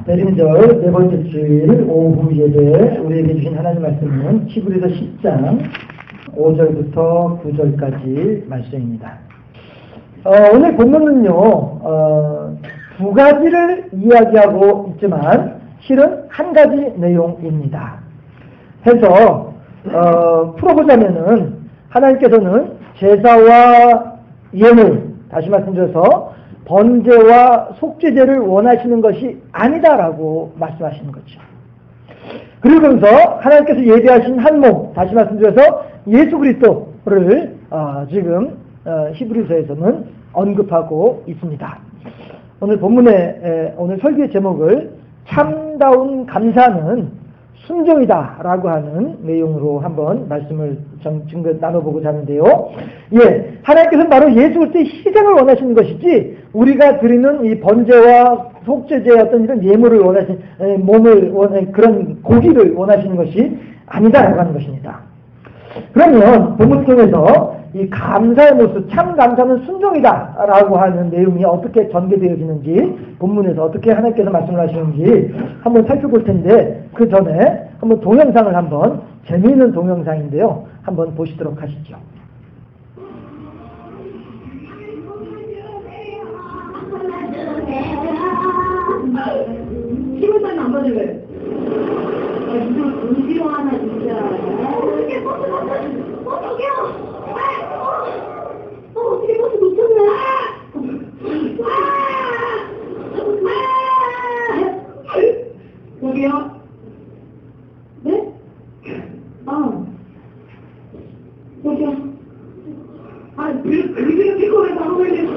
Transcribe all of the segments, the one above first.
대림절 네 번째 주일 오후 예배 우리에게 주신 하나님 말씀은 히브리서 10장 5절부터 9절까지 말씀입니다. 오늘 본문은요, 두 가지를 이야기하고 있지만 실은 한 가지 내용입니다. 해서 풀어보자면은 하나님께서는 제사와 예물, 다시 말씀드려서 번제와 속죄제를 원하시는 것이 아니다라고 말씀하시는 거죠. 그러면서 하나님께서 예비하신 한 몸, 다시 말씀드려서 예수 그리스도를 지금 히브리서에서는 언급하고 있습니다. 오늘 본문의 오늘 설교의 제목을 참다운 감사는 순종이다라고 하는 내용으로 한번 말씀을 지금 나눠보고자 하는데요. 예, 하나님께서는 바로 예수 그리스도의 희생을 원하시는 것이지 우리가 드리는 이 번제와 속죄제 어떤 이런 예물을 원하시는 그런 고기를 원하시는 것이 아니다라고 하는 것입니다. 그러면 본문을 통해서 이 감사의 모습, 참 감사는 순종이다라고 하는 내용이 어떻게 전개되어지는지, 본문에서 어떻게 하나님께서 말씀을 하시는지 한번 살펴볼 텐데, 그 전에 한번 동영상을 한번, 재미있는 동영상인데요, 한번 보시도록 하시죠. 시골사는 안 받을래. 진짜 하나 진짜. 어떡해요? 어떻게 버스 놓쳤네. 여기요? 네? 여기요? 그게 피곤해서 하고 있는데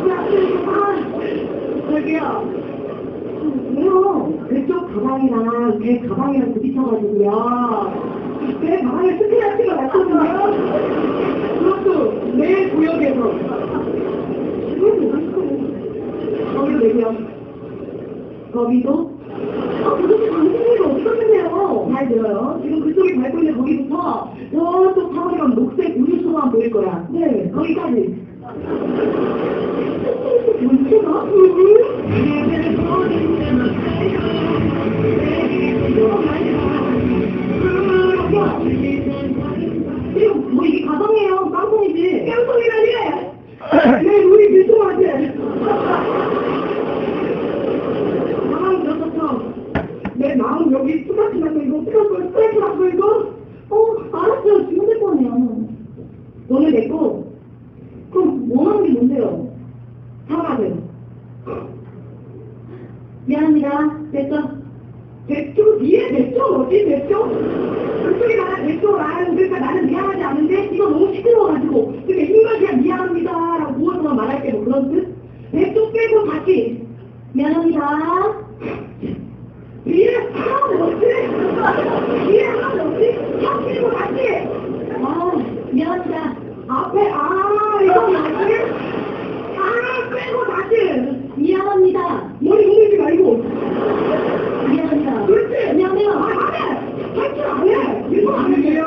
저기요? 왜요? 그쪽 가방이랑 제 가방이랑 부딪혀가지고요. 내 가방에 스크래치가 났거든요. 그것도 내 구역에서. 거기도 내고요. 거기도? 그것도 당신이 없었는데요. 잘 들어요. 지금 그쪽에 밟고 있는 거기부터 저쪽 사거리가 녹색 우유소가 보일 거야. 네, 거기까지. 문제가? 지금 뭐 이게 가방이에요? 깡통이지? 깡통이라니? 내 눈이 밀통하지? 가방이 들었었어. 내 마음 여기 스카치 났고 이거 스트레스 났고 이거? 알았어요. 지금 될 거네요. 오늘 냈고 그럼 원하는 게 뭔데요? 사과하세요. 미안합니다. 됐죠? 대표 뒤에 대표 뭐지 대표? 그쪽이 나랑 대표랑 그러니까 나는 미안하지 않은데 이거 너무 시끄러워가지고 그러니까 이걸 그냥 미안합니다라고 무엇만 말할 때 뭐 그런 뜻? 대표 빼고 다시 미안합니다. 뒤에 하나도 없지? 뒤에 하나도 없지? 혀 빼고 다시 미안합니다. 앞에 이거 뭐지? 빼고 다시 미안합니다. 머리 돌리지 말고 미안합니다. 그렇지. 미안해요. 안 해. 탈출 안 해. 이거 안 해요.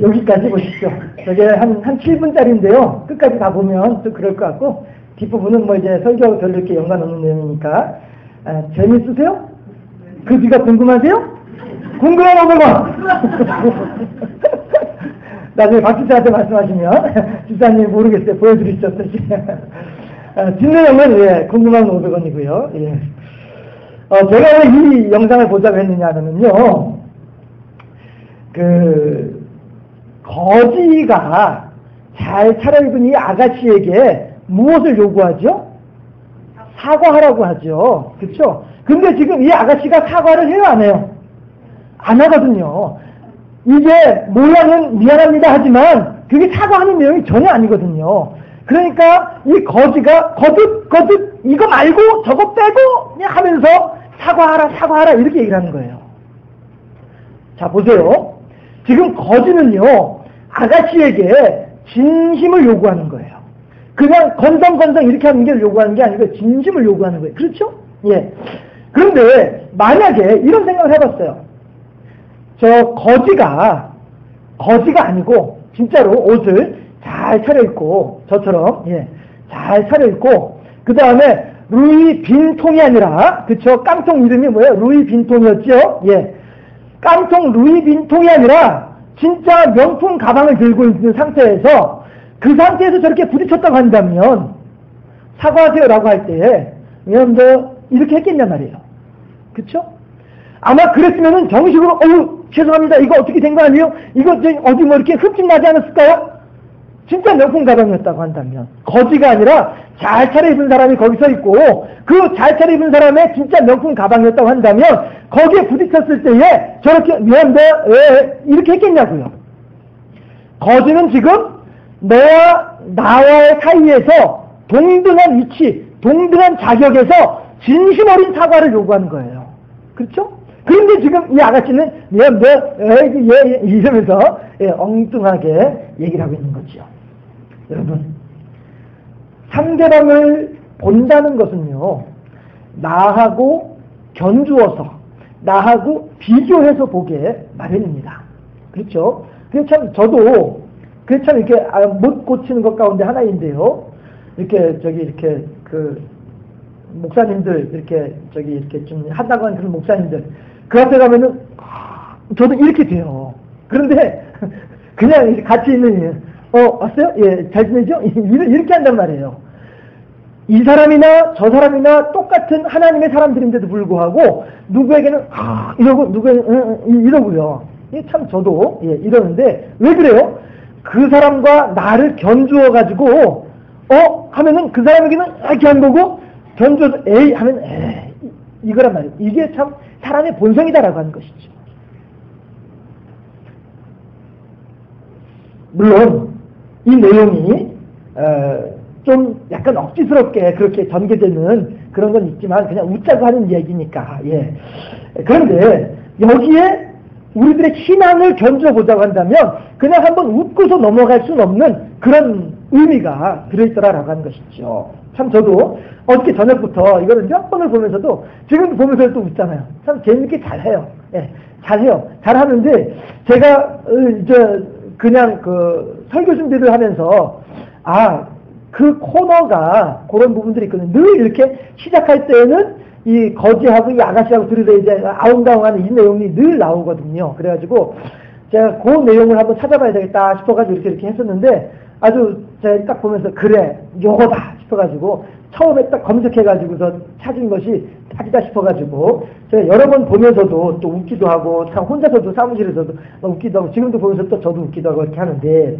여기까지 보십시오. 저게 한 7분짜리인데요. 끝까지 다 보면 또 그럴 것 같고, 뒷부분은 뭐 이제 설교하고 별로 이렇게 연관 없는 내용이니까, 재밌으세요? 그 뒤가 궁금하세요? 궁금한 500원! 나중에 박 집사한테 말씀하시면, 집사님 모르겠어요. 보여드리죠. 어떠시 뒷내용은, 궁금한 500원이고요. 예. 제가 왜 이 영상을 보자고 했느냐면요, 거지가 잘 차려입은 이 아가씨에게 무엇을 요구하죠? 사과하라고 하죠. 그쵸? 근데 지금 이 아가씨가 사과를 해요, 안 해요? 안 하거든요. 이게 모양은 미안합니다 하지만 그게 사과하는 내용이 전혀 아니거든요. 그러니까 이 거지가 거듭 이거 말고 저거 빼고 그냥 하면서 사과하라 이렇게 얘기를 하는 거예요. 자, 보세요. 지금 거지는요, 아가씨에게 진심을 요구하는 거예요. 그냥 건성건성 이렇게 하는 게 요구하는 게 아니고 진심을 요구하는 거예요. 그렇죠? 예. 그런데 만약에 이런 생각을 해봤어요. 저 거지가 아니고 진짜로 옷을 잘 차려입고 저처럼 잘 차려입고 그 다음에 루이 빈통이 아니라, 그쵸? 깡통 이름이 뭐예요? 루이 빈통이었죠? 예. 깡통 루이 빈통이 아니라, 진짜 명품 가방을 들고 있는 상태에서, 그 상태에서 저렇게 부딪혔다고 한다면, 사과하세요라고 할 때, 여러분들, 이렇게 했겠냐 말이에요. 그쵸? 아마 그랬으면은 정식으로, 죄송합니다. 이거 어떻게 된 거 아니에요? 이거 어디 뭐 이렇게 흠집 나지 않았을까요? 진짜 명품 가방이었다고 한다면, 거지가 아니라 잘 차려입은 사람이 거기 서 있고, 그 잘 차려입은 사람의 진짜 명품 가방이었다고 한다면, 거기에 부딪혔을 때에 저렇게, 미안한데, 왜 이렇게 했겠냐고요. 거지는 지금 나와의 사이에서 동등한 위치, 동등한 자격에서 진심 어린 사과를 요구하는 거예요. 그렇죠? 그런데 지금 이 아가씨는 이러면서 엉뚱하게 얘기를 하고 있는 거죠. 여러분, 상대방을 본다는 것은요, 나하고 견주어서, 나하고 비교해서 보게 마련입니다. 그렇죠? 그게 참, 저도, 그게 참 이렇게 못 고치는 것 가운데 하나인데요. 이렇게 목사님들, 이렇게 좀 하다고 하는 그런 목사님들, 그 앞에 가면은, 저도 이렇게 돼요. 그런데, 그냥 같이 있는, 왔어요? 예, 잘 지내죠? 이렇게 한단 말이에요. 이 사람이나 저 사람이나 똑같은 하나님의 사람들인데도 불구하고, 누구에게는, 이러고, 누구에게는, 이러고요. 참 저도, 이러는데, 왜 그래요? 그 사람과 나를 견주어가지고, 하면은 그 사람에게는 이렇게 한 거고, 견주어서, 하면, 이거란 말이에요. 이게 참 사람의 본성이다라고 하는 것이죠. 물론, 이 내용이, 좀 약간 억지스럽게 그렇게 전개되는 그런 건 있지만, 그냥 웃자고 하는 이야기니까, 예. 그런데, 여기에 우리들의 신앙을 견줘보자고 한다면, 그냥 한번 웃고서 넘어갈 수는 없는 그런 의미가 들어있더라라고 하는 것이죠. 참 저도 어저께 저녁부터 이거를 몇 번을 보면서도 지금 보면서 또 웃잖아요. 참 재밌게 잘해요. 예, 잘해요. 잘하는데 제가 그냥 그 설교 준비를 하면서 그 코너가 그런 부분들이 있거든요. 늘 이렇게 시작할 때에는 이 거지하고 이 아가씨하고 들으러 이제 아웅다웅하는 이 내용이 늘 나오거든요. 그래가지고 제가 그 내용을 한번 찾아봐야 되겠다 싶어가지고 이렇게 했었는데 아주 제가 딱 보면서 그래 요거다 싶어가지고 처음에 딱 검색해가지고서 찾은 것이 딱이다 싶어가지고 제가 여러 번 보면서도 또 웃기도 하고 참 혼자서도 사무실에서도 웃기도 하고 지금도 보면서 또 저도 웃기도 하고 이렇게 하는데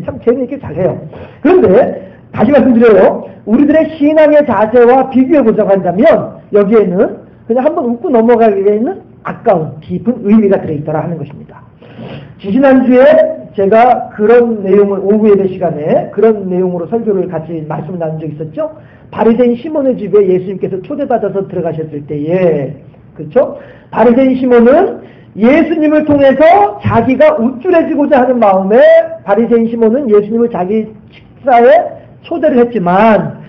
참 재미있게 잘해요. 그런데 다시 말씀드려요. 우리들의 신앙의 자세와 비교해보자고 한다면 여기에는 그냥 한번 웃고 넘어가기에는 아까운 깊은 의미가 들어있더라 하는 것입니다. 지난주에 제가 그런 내용을 오후 예배 시간에 그런 내용으로 설교를 같이 말씀을 나눈 적이 있었죠. 바리새인 시몬의 집에 예수님께서 초대받아서 들어가셨을 때에 그렇죠? 바리새인 시몬은 예수님을 통해서 자기가 우쭐해지고자 하는 마음에 바리새인 시몬은 예수님을 자기 식사에 초대를 했지만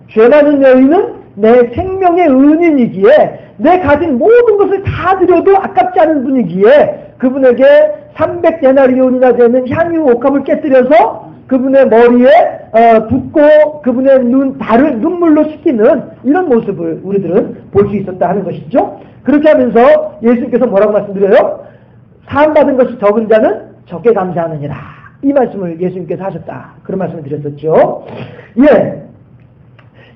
죄 많은 여인은 내 생명의 은인이기에 내 가진 모든 것을 다 드려도 아깝지 않은 분이기에 그분에게 300데나리온이나 되는 향유 옥합을 깨뜨려서 그분의 머리에 붓고 그분의 발을 눈물로 씻기는 이런 모습을 우리들은 볼 수 있었다 하는 것이죠. 그렇게 하면서 예수님께서 뭐라고 말씀드려요? 사함받은 것이 적은 자는 적게 감사하느니라. 이 말씀을 예수님께서 하셨다. 그런 말씀을 드렸었죠. 예.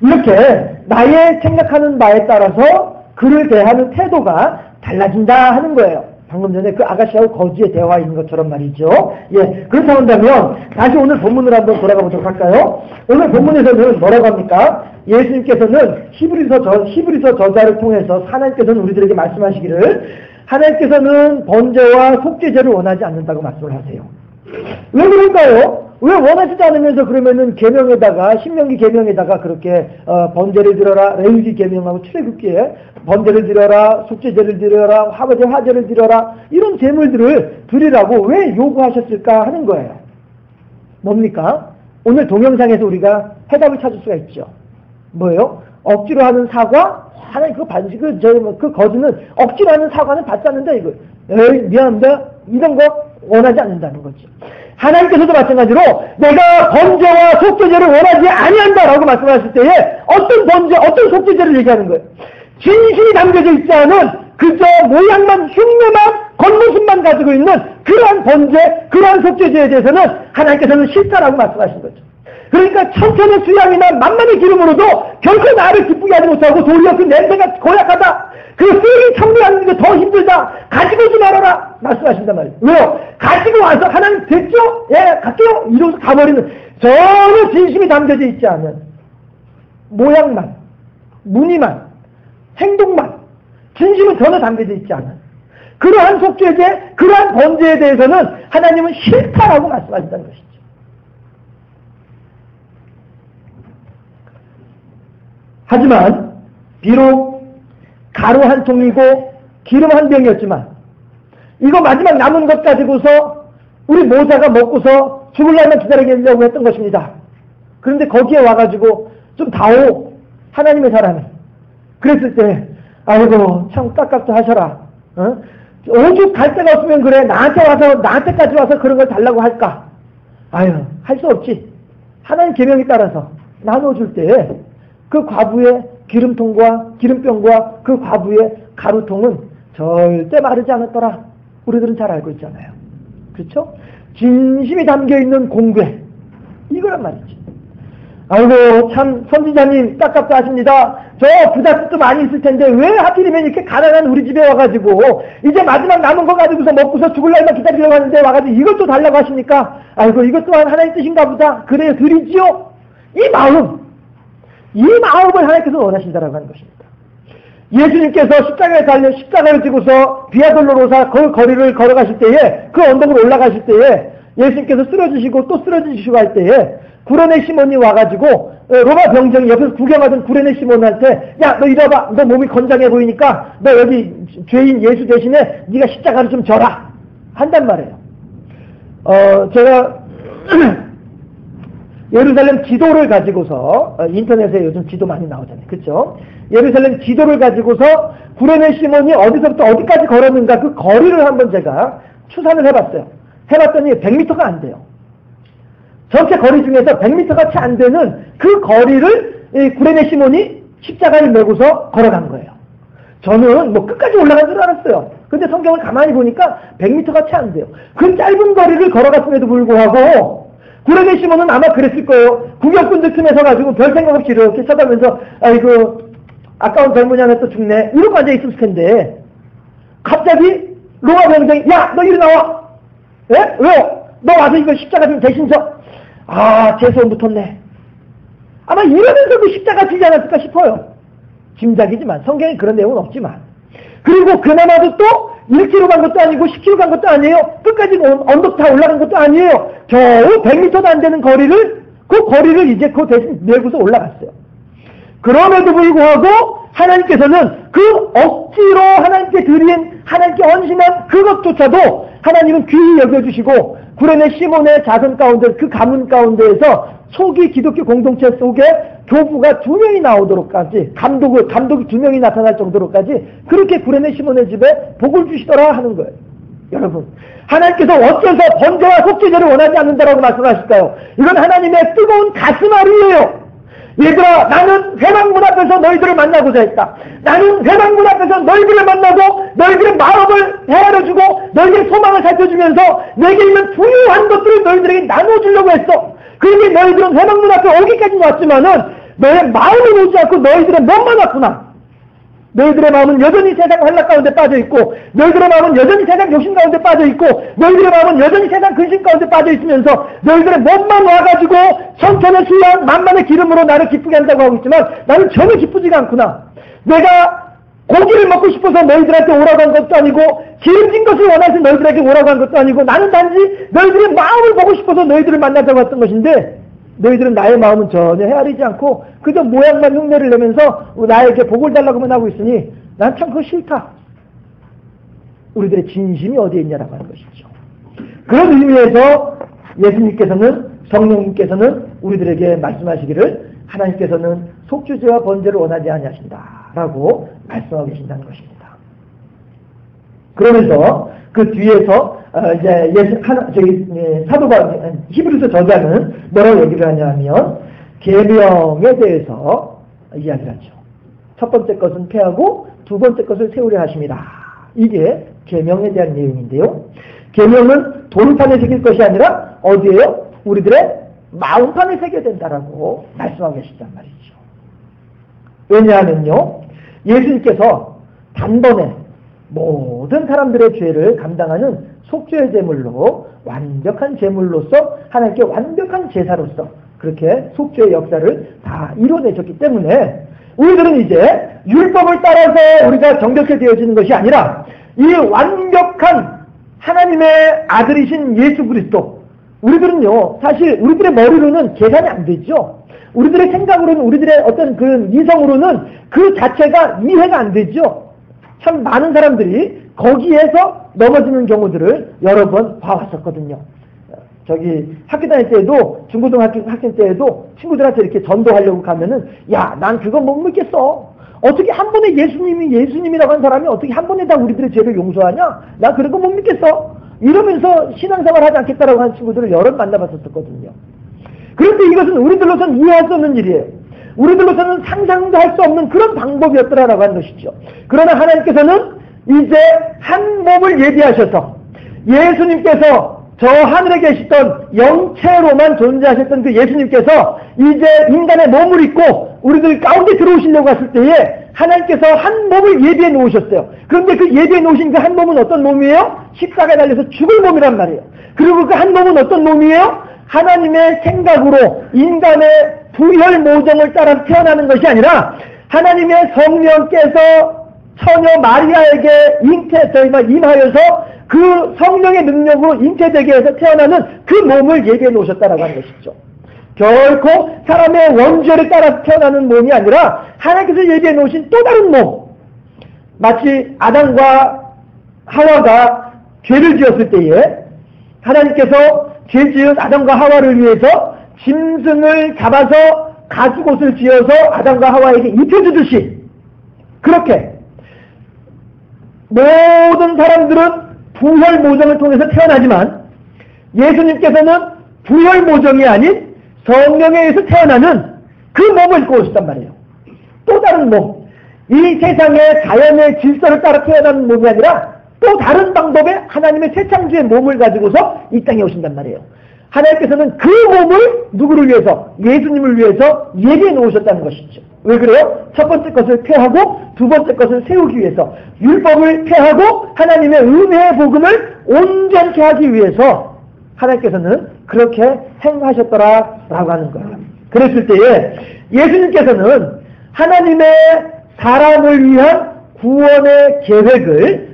이렇게 나의 생각하는 바에 따라서 그를 대하는 태도가 달라진다 하는 거예요. 방금 전에 그 아가씨하고 거지의 대화 있는 것처럼 말이죠. 예. 그렇다고 한다면 다시 오늘 본문으로 한번 돌아가 보도록 할까요? 오늘 본문에서는 뭐라고 합니까? 예수님께서는 히브리서 저자를 통해서 하나님께서는 우리들에게 말씀하시기를 하나님께서는 번제와 속죄제를 원하지 않는다고 말씀을 하세요. 왜 그럴까요? 왜 원하지도 않으면서 그러면은 계명에다가 신명기 계명에다가 그렇게 번제를 드려라 레위기 계명하고 출애굽기에 번제를 드려라 속죄제를 드려라 화제를 드려라 이런 제물들을 드리라고 왜 요구하셨을까 하는 거예요. 뭡니까? 오늘 동영상에서 우리가 해답을 찾을 수가 있죠. 뭐예요? 억지로 하는 사과? 하나님 그거 받으시 그 거지는 억지로 하는 사과는 받지 않는다 이거. 에이 미안합니다. 이런 거 원하지 않는다는 거죠. 하나님께서도 마찬가지로 내가 번제와 속죄제를 원하지 아니한다라고 말씀하실 때에 어떤 번제, 어떤 속죄제를 얘기하는 거예요. 진심이 담겨져 있지 않은 그저 모양만, 흉내만, 겉모습만 가지고 있는 그러한 번제, 그러한 속죄제에 대해서는 하나님께서는 싫다라고 말씀하신 거죠. 그러니까 천천의 수양이나 만만의 기름으로도 결코 나를 기쁘게 하지 못하고 도리어 그 냄새가 고약하다. 그 쓰레기 청소하는 게 더 힘들다. 가지고 오지 말아라. 말씀하신단 말이에요. 왜요? 가지고 와서 하나님 됐죠? 예, 갈게요. 이러면서 가버리는 전혀 진심이 담겨져 있지 않은 모양만, 무늬만, 행동만, 진심은 전혀 담겨져 있지 않은 그러한 속죄제, 그러한 번제에 대해서는 하나님은 싫다라고 말씀하신다는 것이죠. 하지만 비록 가루 한 통이고 기름 한 병이었지만 이거 마지막 남은 것 가지고서 우리 모자가 먹고서 죽을 날만 기다리려고 했던 것입니다. 그런데 거기에 와가지고 좀 다오 하나님의 사람이 그랬을 때 아이고 참 깝깝도 하셔라. 오죽 갈 데가 없으면 그래 나한테까지 와서 그런 걸 달라고 할까. 아유 할 수 없지. 하나님 계명에 따라서 나눠줄 때에 그 과부의 기름통과 기름병과 그 과부의 가루통은 절대 마르지 않았더라. 우리들은 잘 알고 있잖아요. 그렇죠? 진심이 담겨있는 공궤 이거란 말이지. 아이고 참 선지자님 깝깝도 하십니다. 저 부잣집도 많이 있을 텐데 왜 하필이면 이렇게 가난한 우리 집에 와가지고 이제 마지막 남은 거 가지고서 먹고서 죽을 날만 기다리려고 하는데 와가지고 이것도 달라고 하십니까? 아이고 이것 또한 하나님 뜻인가 보다. 그래요 드리지요. 이 마음을 하나님께서 원하신다라고 하는 것입니다. 예수님께서 십자가에 달려 십자가를 지고서 비아돌로로사 그 거리를 걸어가실 때에 그 언덕으로 올라가실 때에 예수님께서 쓰러지시고 또 쓰러지시고 할 때에 구레네 시몬이 와가지고 로마 병정이 옆에서 구경하던 구레네 시몬한테 야 너 이리 와봐. 너 몸이 건장해 보이니까 너 여기 죄인 예수 대신에 네가 십자가를 좀 져라 한단 말이에요. 제가 예루살렘 지도를 가지고서 인터넷에 요즘 지도 많이 나오잖아요. 그렇죠? 예루살렘 지도를 가지고서 구레네 시몬이 어디서부터 어디까지 걸었는가 그 거리를 한번 제가 추산을 해봤어요. 해봤더니 100m가 안 돼요. 전체 거리 중에서 100m가 채 안 되는 그 거리를 이 구레네 시몬이 십자가를 메고서 걸어간 거예요. 저는 뭐 끝까지 올라간 줄 알았어요. 근데 성경을 가만히 보니까 100m가 채 안 돼요. 그 짧은 거리를 걸어갔음에도 불구하고 구레네 시몬은 아마 그랬을 거예요. 구경꾼들 틈에 서가지고 별 생각 없이 이렇게 쳐다보면서 아이고 아까운 젊은이 하나 또 죽네 이러고 앉아있을 텐데 갑자기 로마 병정이 야 너 이리 나와. 예? 왜요? 너 와서 이거 십자가 좀 대신 져. 아 재수원 붙었네. 아마 이러면서 그 십자가 지지 않았을까 싶어요. 짐작이지만 성경에 그런 내용은 없지만 그리고 그나마도 또 1km 간 것도 아니고 10km 간 것도 아니에요. 끝까지 언덕 다 올라간 것도 아니에요. 겨우 100m도 안 되는 거리를 그 거리를 이제 그 대신 메고서 올라갔어요. 그럼에도 불구하고 하나님께서는 그 억지로 하나님께 드린 하나님께 헌신한 그것조차도 하나님은 귀히 여겨주시고 구레네 시몬의 자손 가운데 그 가문 가운데에서 초기 기독교 공동체 속에 교부가 2명이 나오도록까지 감독이 2명이 나타날 정도로까지 그렇게 구레네 시몬의 집에 복을 주시더라 하는 거예요. 여러분 하나님께서 어째서 번제와 속죄제를 원하지 않는다라고 말씀하실까요? 이건 하나님의 뜨거운 가슴앓이에요. 얘들아 나는 회막문 앞에서 너희들을 만나고자 했다. 나는 회막문 앞에서 너희들을 만나고 너희들의 마음을 헤아려주고 너희들의 소망을 살펴주면서 내게 있는 부유한 것들을 너희들에게 나눠주려고 했어. 그런데 너희들은 회막문 앞에 오기까지 왔지만은 너의 마음을 오지 않고 너희들의 몸만 왔구나. 너희들의 마음은 여전히 세상 환락 가운데 빠져있고 너희들의 마음은 여전히 세상 욕심 가운데 빠져있고 너희들의 마음은 여전히 세상 근심 가운데 빠져있으면서 너희들의 몸만 와가지고 천천의 수양 만만의 기름으로 나를 기쁘게 한다고 하고 있지만 나는 전혀 기쁘지가 않구나. 내가 고기를 먹고 싶어서 너희들한테 오라고 한 것도 아니고 기름진 것을 원해서 너희들에게 오라고 한 것도 아니고 나는 단지 너희들의 마음을 보고 싶어서 너희들을 만나자고 했던 것인데 너희들은 나의 마음은 전혀 헤아리지 않고 그저 모양만 흉내를 내면서 나에게 복을 달라고만 하고 있으니 난 참 그거 싫다. 우리들의 진심이 어디에 있냐라고 하는 것이죠. 그런 의미에서 예수님께서는 성령님께서는 우리들에게 말씀하시기를 하나님께서는 속죄제와 번제를 원하지 아니하신다라고 말씀하고 계신다는 것입니다. 그러면서 그 뒤에서 사도가 히브리서 저자는 뭐라고 얘기를 하냐면 계명에 대해서 이야기를 하죠. 첫 번째 것은 폐하고 두 번째 것을 세우려 하십니다. 이게 계명에 대한 내용인데요. 계명은 돌판에 새길 것이 아니라 어디에요? 우리들의 마음판에 새겨야 된다라고 말씀하고 계시단 말이죠. 왜냐하면요, 예수님께서 단번에 모든 사람들의 죄를 감당하는 속죄의 제물로 완벽한 제물로서 하나님께 완벽한 제사로서 그렇게 속죄의 역사를 다 이뤄내셨기 때문에 우리들은 이제 율법을 따라서 우리가 정결케 되어지는 것이 아니라 이 완벽한 하나님의 아들이신 예수 그리스도, 우리들은요 사실 우리들의 머리로는 계산이 안 되죠. 우리들의 생각으로는, 우리들의 어떤 그 이성으로는 그 자체가 이해가 안 되죠. 참 많은 사람들이 거기에서 넘어지는 경우들을 여러 번 봐왔었거든요. 저기 학교 다닐 때에도, 중고등학교 학생 때에도 친구들한테 이렇게 전도하려고 가면은, 야, 난 그거 못 믿겠어. 어떻게 한 번에 예수님이라고 한 사람이 어떻게 한 번에 다 우리들의 죄를 용서하냐? 나 그런 거 못 믿겠어. 이러면서 신앙생활 하지 않겠다라고 하는 친구들을 여러 번 만나봤었거든요. 그런데 이것은 우리들로서는 이해할 수 없는 일이에요. 우리들로서는 상상도 할 수 없는 그런 방법이었더라라고 하는 것이죠. 그러나 하나님께서는 이제 한 몸을 예비하셔서 예수님께서 저 하늘에 계시던 영체로만 존재하셨던 그 예수님께서 이제 인간의 몸을 입고 우리들 가운데 들어오시려고 했을 때에 하나님께서 한 몸을 예비해 놓으셨어요. 그런데 그 예비해 놓으신 그 한 몸은 어떤 몸이에요? 십자가에 달려서 죽을 몸이란 말이에요. 그리고 그 한 몸은 어떤 몸이에요? 하나님의 생각으로 인간의 부혈 모정을 따라 태어나는 것이 아니라 하나님의 성령께서 처녀 마리아에게 임하여서 그 성령의 능력으로 잉태되게 해서 태어나는 그 몸을 예비해 놓으셨다라고 하는 것이죠. 결코 사람의 원죄를 따라 태어나는 몸이 아니라 하나님께서 예비해 놓으신 또 다른 몸. 마치 아담과 하와가 죄를 지었을 때에 하나님께서 죄 지은 아담과 하와를 위해서 짐승을 잡아서 가죽옷을 지어서 아담과 하와에게 입혀주듯이 그렇게 모든 사람들은 부혈 모정을 통해서 태어나지만 예수님께서는 부혈 모정이 아닌 성령에 의해서 태어나는 그 몸을 입고 오셨단 말이에요. 또 다른 몸. 이 세상의 자연의 질서를 따라 태어나는 몸이 아니라 또 다른 방법의 하나님의 새창조의 몸을 가지고서 이 땅에 오신단 말이에요. 하나님께서는 그 몸을 누구를 위해서? 예수님을 위해서 예비해 놓으셨다는 것이죠. 왜 그래요? 첫 번째 것을 폐하고 두 번째 것을 세우기 위해서, 율법을 폐하고 하나님의 은혜의 복음을 온전케 하기 위해서 하나님께서는 그렇게 행하셨더라라고 하는 거예요. 그랬을 때에 예수님께서는 하나님의 사람을 위한 구원의 계획을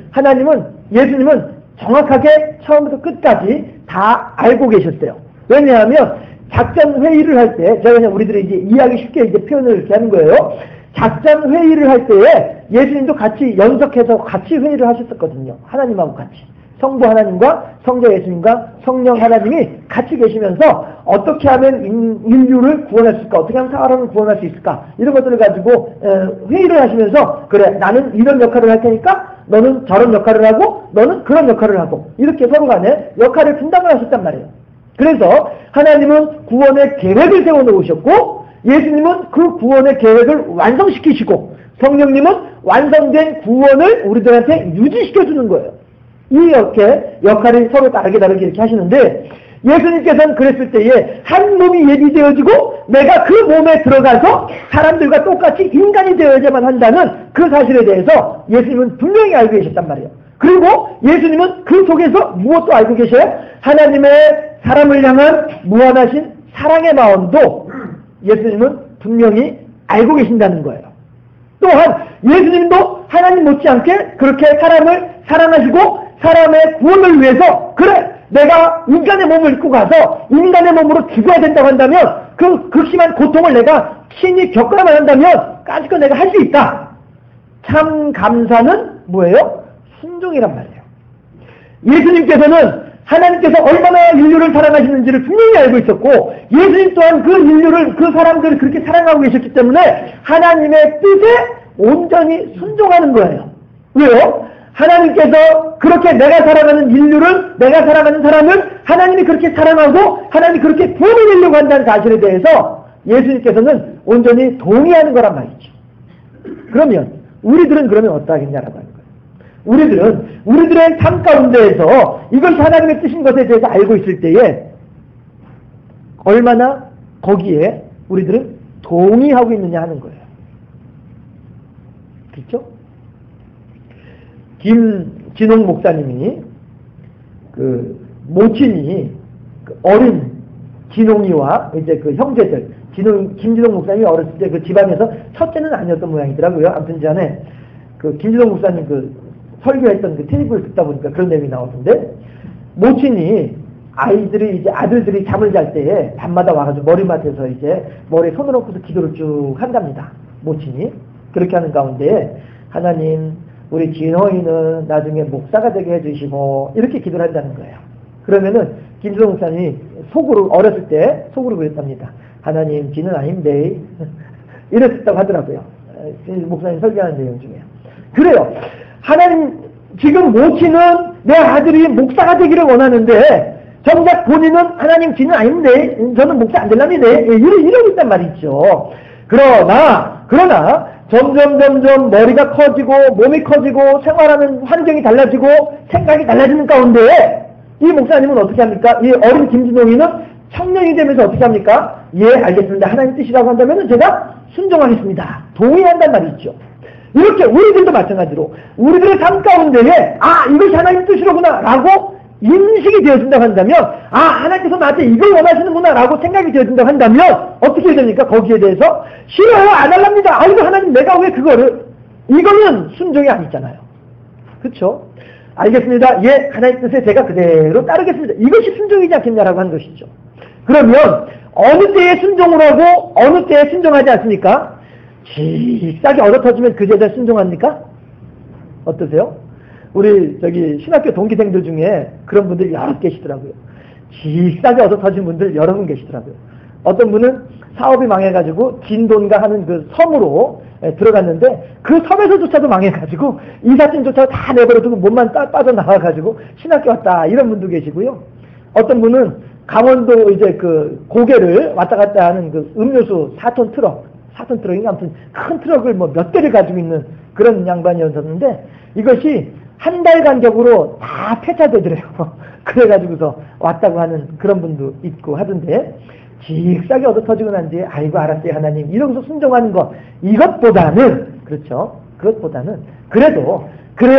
예수님은 정확하게 처음부터 끝까지 다 알고 계셨어요. 왜냐하면 작전 회의를 할 때, 제가 그냥 우리들이 이제 이해하기 쉽게 이제 표현을 이렇게 하는 거예요. 작전 회의를 할 때에 예수님도 같이 연석해서 같이 회의를 하셨었거든요. 하나님하고 같이. 성부 하나님과 성자 예수님과 성령 하나님이 같이 계시면서 어떻게 하면 인류를 구원할 수 있을까? 어떻게 하면 사람을 구원할 수 있을까? 이런 것들을 가지고 회의를 하시면서, 그래, 나는 이런 역할을 할 테니까 너는 저런 역할을 하고 너는 그런 역할을 하고 이렇게 서로 간에 역할을 분담을 하셨단 말이에요. 그래서 하나님은 구원의 계획을 세워놓으셨고 예수님은 그 구원의 계획을 완성시키시고 성령님은 완성된 구원을 우리들한테 유지시켜주는 거예요. 이렇게 역할이 서로 다르게 이렇게 하시는데, 예수님께서는 그랬을 때에 한 몸이 예비되어지고 내가 그 몸에 들어가서 사람들과 똑같이 인간이 되어야만 한다는 그 사실에 대해서 예수님은 분명히 알고 계셨단 말이에요. 그리고 예수님은 그 속에서 무엇도 알고 계셔요? 하나님의 사람을 향한 무한하신 사랑의 마음도 예수님은 분명히 알고 계신다는 거예요. 또한 예수님도 하나님 못지않게 그렇게 사람을 사랑하시고 사람의 구원을 위해서, 그래, 내가 인간의 몸을 입고 가서 인간의 몸으로 죽어야 된다고 한다면 그 극심한 고통을 내가 친히 겪어야만 한다면 까짓거 내가 할 수 있다. 참 감사는 뭐예요? 순종이란 말이에요. 예수님께서는 하나님께서 얼마나 인류를 사랑하시는지를 분명히 알고 있었고 예수님 또한 그 인류를, 그 사람들을 그렇게 사랑하고 계셨기 때문에 하나님의 뜻에 온전히 순종하는 거예요. 왜요? 하나님께서 그렇게 내가 살아가는 인류를, 내가 살아가는 사람을 하나님이 그렇게 사랑하고 하나님이 그렇게 구원해내려고 한다는 사실에 대해서 예수님께서는 온전히 동의하는 거란 말이죠. 그러면 우리들은 그러면 어떠하겠냐라고 하는 거예요. 우리들의 삶 가운데에서 이것이 하나님의 뜻인 것에 대해서 알고 있을 때에 얼마나 거기에 우리들은 동의하고 있느냐 하는 거예요. 그렇죠? 김진홍 목사님이 모친이 어린 진홍이와 이제 그 형제들, 김진홍 목사님이 어렸을 때 그 집안에서 첫째는 아니었던 모양이더라고요. 아무튼 전에 김진홍 목사님 설교했던 그 테이프를 듣다 보니까 그런 내용이 나오던데, 모친이 아들들이 잠을 잘 때에 밤마다 와가지고 머리맡에서 이제 머리에 손을 얹고서 기도를 쭉 한답니다. 모친이. 그렇게 하는 가운데, 하나님, 우리 진호이는 나중에 목사가 되게 해주시고, 이렇게 기도를 한다는 거예요. 그러면은, 김진호 목사님이 어렸을 때 속으로 그랬답니다. 하나님, 지는 아닌데, 이랬다고 하더라고요. 목사님 설교하는 내용 중에. 그래요. 하나님, 지금 모친은 내 아들이 목사가 되기를 원하는데, 정작 본인은 하나님 지는 아닌데, 저는 목사 안 될랍니다. 이러고 있단 말이죠. 그러나, 점점 머리가 커지고, 몸이 커지고, 생활하는 환경이 달라지고, 생각이 달라지는 가운데, 이 목사님은 어떻게 합니까? 이 어린 김진홍이는 청년이 되면서 어떻게 합니까? 예, 알겠습니다. 하나님 뜻이라고 한다면 제가 순종하겠습니다. 동의한단 말이죠. 이렇게 우리들도 마찬가지로 우리들의 삶 가운데에 이것이 하나님 뜻이로구나 라고 인식이 되어진다고 한다면, 하나님께서 나한테 이걸 원하시는구나 라고 생각이 되어진다고 한다면 어떻게 됩니까? 거기에 대해서 싫어요, 안 할랍니다. 이거 하나님 내가 왜 그거를, 이거는 순종이 아니잖아요. 그렇죠? 알겠습니다. 예, 하나님 뜻에 제가 그대로 따르겠습니다. 이것이 순종이지 않겠냐라고 하는 것이죠. 그러면 어느 때에 순종을 하고 어느 때에 순종하지 않습니까? 싹이 얻어터지면 그 제자에 순종합니까? 어떠세요? 우리 신학교 동기생들 중에 그런 분들이 여러 계시더라고요. 싹이 얻어터진 분들 여러 분 계시더라고요. 어떤 분은 사업이 망해가지고 진돈가 하는 그 섬으로 들어갔는데 그 섬에서조차도 망해가지고 이삿짐조차 다 내버려두고 몸만 빠져나와가지고 신학교 왔다, 이런 분도 계시고요. 어떤 분은 강원도 이제 그 고개를 왔다 갔다 하는 그 음료수 4톤 트럭인가 아무튼 큰 트럭을 몇 대를 가지고 있는 그런 양반이었는데, 이것이 한 달 간격으로 다 폐차되더래요. 그래가지고서 왔다고 하는 그런 분도 있고 하던데, 직싹이 얻어터지고 난 뒤에 아이고 알았어요 하나님 이러면서 순종하는 것, 이것보다는, 그렇죠, 그것보다는 그래요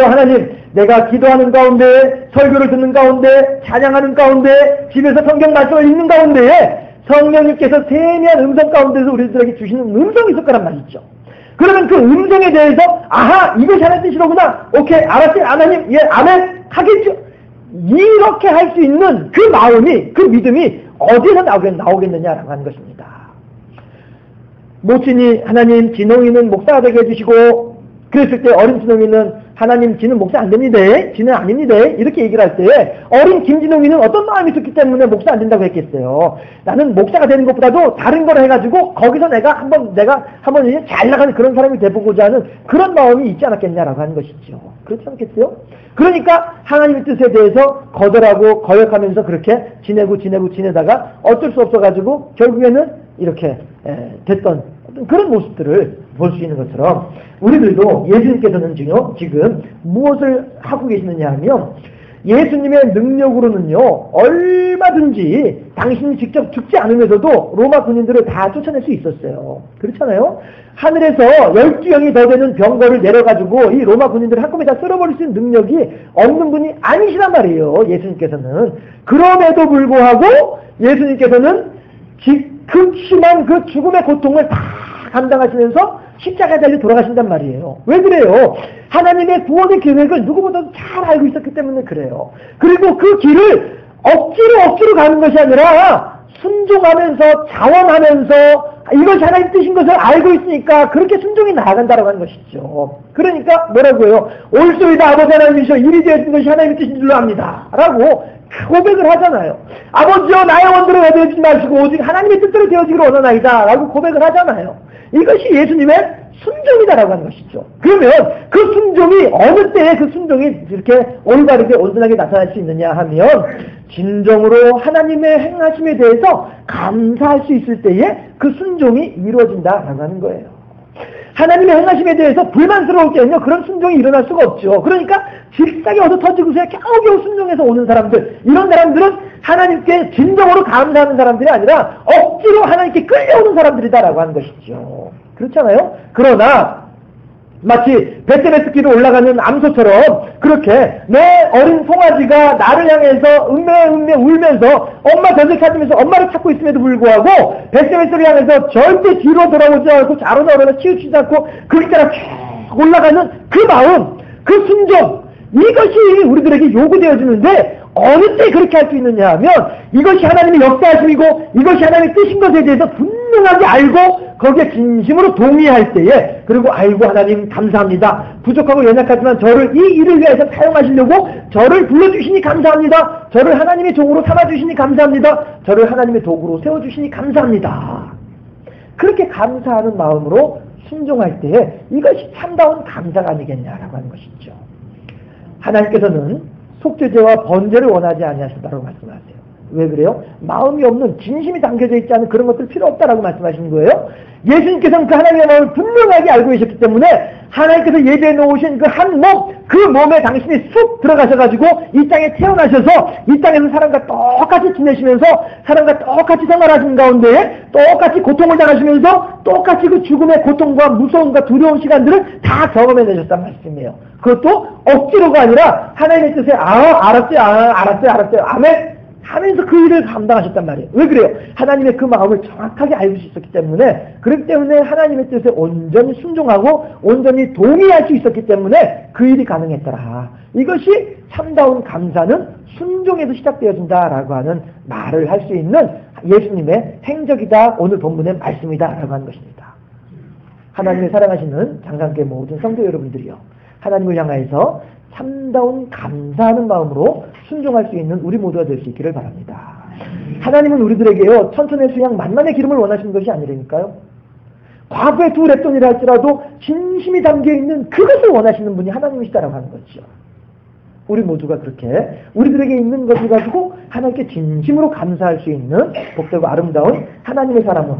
하나님, 내가 기도하는 가운데, 설교를 듣는 가운데, 찬양하는 가운데, 집에서 성경 말씀을 읽는 가운데에 성령님께서 세미한 음성 가운데서 우리들에게 주시는 음성이 있을 거란 말이죠. 그러면 그 음성에 대해서 이것이 하나님 뜻이로구나, 오케이 알았어요 하나님, 예 아멘 하겠죠. 이렇게 할 수 있는 그 마음이, 그 믿음이 어디서 나오겠느냐라고 하는 것입니다. 모친이 하나님, 진홍이는 목사가 되게 해주시고, 그랬을 때 어린 진홍이는 하나님, 지는 목사 안 됩니다, 지는 아닙니다, 이렇게 얘기를 할 때 어린 김진홍이는 어떤 마음이 있었기 때문에 목사 안 된다고 했겠어요. 나는 목사가 되는 것보다도 다른 걸 해가지고 거기서 내가 한번 이제 잘 나가는 그런 사람이 돼보고자 하는 그런 마음이 있지 않았겠냐라고 하는 것이죠. 그렇지 않겠어요? 그러니까 하나님의 뜻에 대해서 거절하고 거역하면서 그렇게 지내다가 어쩔 수 없어가지고 결국에는 이렇게 됐던 그런 모습들을 볼 수 있는 것처럼, 우리들도 예수님께서는 지금 무엇을 하고 계시느냐 하면, 예수님의 능력으로는요 얼마든지 당신이 직접 죽지 않으면서도 로마 군인들을 다 쫓아낼 수 있었어요. 그렇잖아요? 하늘에서 12영이 더 되는 병거를 내려가지고 이 로마 군인들을 한꺼번에 다 쓸어버릴 수 있는 능력이 없는 분이 아니시란 말이에요, 예수님께서는. 그럼에도 불구하고 예수님께서는 극심한 그 죽음의 고통을 다 감당하시면서 십자가에 달려 돌아가신단 말이에요. 왜 그래요? 하나님의 구원의 계획을 누구보다도 잘 알고 있었기 때문에 그래요. 그리고 그 길을 억지로 가는 것이 아니라 순종하면서, 자원하면서, 이것이 하나님 뜻인 것을 알고 있으니까 그렇게 순종이 나아간다라고 하는 것이죠. 그러니까 뭐라고 해요? 올소이다 아버지 하나님이시여, 일이 되어진 것이 하나님의 뜻인 줄로 압니다 라고 고백을 하잖아요. 아버지여 나의 원대로 되지 마시고 오직 하나님의 뜻대로 되어지기를 원하나이다 라고 고백을 하잖아요. 이것이 예수님의 순종이다라고 하는 것이죠. 그러면 그 순종이 어느 때에 그 순종이 이렇게 올바르게 온전하게 나타날 수 있느냐 하면 진정으로 하나님의 행하심에 대해서 감사할 수 있을 때에 그 순종이 이루어진다라고 하는 거예요. 하나님의 행하심에 대해서 불만스러울 때는요 그런 순종이 일어날 수가 없죠. 그러니까 질싸게 얻어 터지고서 겨우겨우 순종해서 오는 사람들, 이런 사람들은 하나님께 진정으로 감사하는 사람들이 아니라 억지로 하나님께 끌려오는 사람들이다라고 하는 것이죠. 그렇잖아요? 그러나 마치 베테메스 길을 올라가는 암소처럼 그렇게 내 어린 송아지가 나를 향해서 음메 울면서 엄마 젖을 찾으면서 엄마를 찾고 있음에도 불구하고 베테메스를 향해서 절대 뒤로 돌아오지 않고 좌로나 우로나 치우치지 않고 그 길을 쭉 올라가는 그 마음, 그 순종, 이것이 우리들에게 요구되어지는데 어느 때 그렇게 할 수 있느냐 하면 이것이 하나님의 역사하심이고 이것이 하나님의 뜻인 것에 대해서 분명하게 알고 거기에 진심으로 동의할 때에, 그리고 아이고 하나님 감사합니다. 부족하고 연약하지만 저를 이 일을 위해서 사용하시려고 저를 불러주시니 감사합니다. 저를 하나님의 종으로 삼아주시니 감사합니다. 저를 하나님의 도구로 세워주시니 감사합니다. 그렇게 감사하는 마음으로 순종할 때에 이것이 참다운 감사가 아니겠냐라고 하는 것이죠. 하나님께서는 속죄제와 번제를 원하지 아니하신다고 말씀하세요. 왜 그래요? 마음이 없는, 진심이 담겨져 있지 않은 그런 것들 필요 없다라고 말씀하시는 거예요. 예수님께서는 그 하나님의 마음을 분명하게 알고 계셨기 때문에 하나님께서 예배해 놓으신 그 한 몸, 그 몸에 당신이 쑥 들어가셔가지고 이 땅에 태어나셔서 이 땅에서 사람과 똑같이 지내시면서 사람과 똑같이 생활하신 가운데 똑같이 고통을 당하시면서 똑같이 그 죽음의 고통과 무서움과 두려운 시간들을 다 경험해내셨단 말씀이에요. 그것도 억지로가 아니라 하나님의 뜻에 알았어요 아멘 하면서 그 일을 감당하셨단 말이에요. 왜 그래요? 하나님의 그 마음을 정확하게 알고 있었기 때문에, 그렇기 때문에 하나님의 뜻에 온전히 순종하고 온전히 동의할 수 있었기 때문에 그 일이 가능했더라. 이것이 참다운 감사는 순종에서 시작되어진다라고 하는 말을 할 수 있는 예수님의 행적이다, 오늘 본문의 말씀이다라고 하는 것입니다. 하나님을 사랑하시는 장상교회 모든 성도 여러분들이요, 하나님을 향하여서 참다운 감사하는 마음으로 순종할 수 있는 우리 모두가 될 수 있기를 바랍니다. 하나님은 우리들에게요 천천의 수양 만만의 기름을 원하시는 것이 아니라니까요. 과거의 두 랩돈이라 할지라도 진심이 담겨있는 그것을 원하시는 분이 하나님이시다라고 하는 거죠. 우리 모두가 그렇게 우리들에게 있는 것을 가지고 하나님께 진심으로 감사할 수 있는 복되고 아름다운 하나님의 사람으로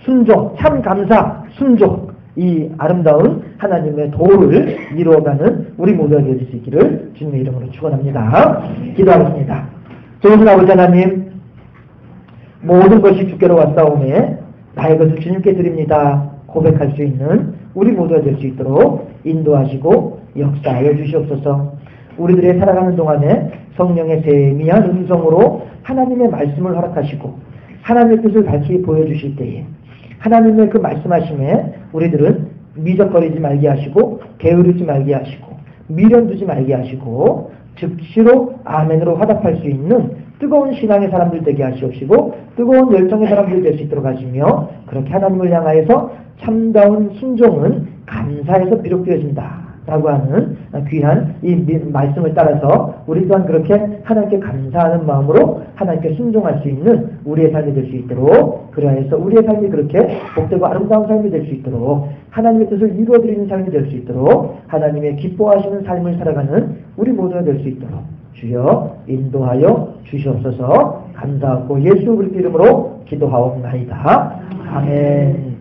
순종, 참 감사, 순종, 이 아름다운 하나님의 도를 이루어가는 우리 모두가 되어질 수 있기를 주님의 이름으로 축원합니다. 기도하겠습니다. 좋으신 아버지 하나님, 모든 것이 주께로 왔사오매 나의 것을 주님께 드립니다 고백할 수 있는 우리 모두가 될 수 있도록 인도하시고 역사하여 주시옵소서. 우리들의 살아가는 동안에 성령의 세미한 음성으로 하나님의 말씀을 허락하시고 하나님의 뜻을 밝히 보여주실 때에 하나님의 그 말씀하심에 우리들은 미적거리지 말게 하시고 게으르지 말게 하시고 미련 두지 말게 하시고 즉시로 아멘으로 화답할 수 있는 뜨거운 신앙의 사람들 되게 하시옵시고 뜨거운 열정의 사람들 될 수 있도록 하시며, 그렇게 하나님을 향하여서 참다운 순종은 감사에서 비롯되어진다 라고 하는 귀한 이 말씀을 따라서 우리 또한 그렇게 하나님께 감사하는 마음으로 하나님께 순종할 수 있는 우리의 삶이 될 수 있도록, 그래서 우리의 삶이 그렇게 복되고 아름다운 삶이 될 수 있도록, 하나님의 뜻을 이루어드리는 삶이 될 수 있도록, 하나님의 기뻐하시는 삶을 살아가는 우리 모두가 될 수 있도록 주여 인도하여 주시옵소서. 감사하고 예수 그리스도 이름으로 기도하옵나이다. 아멘.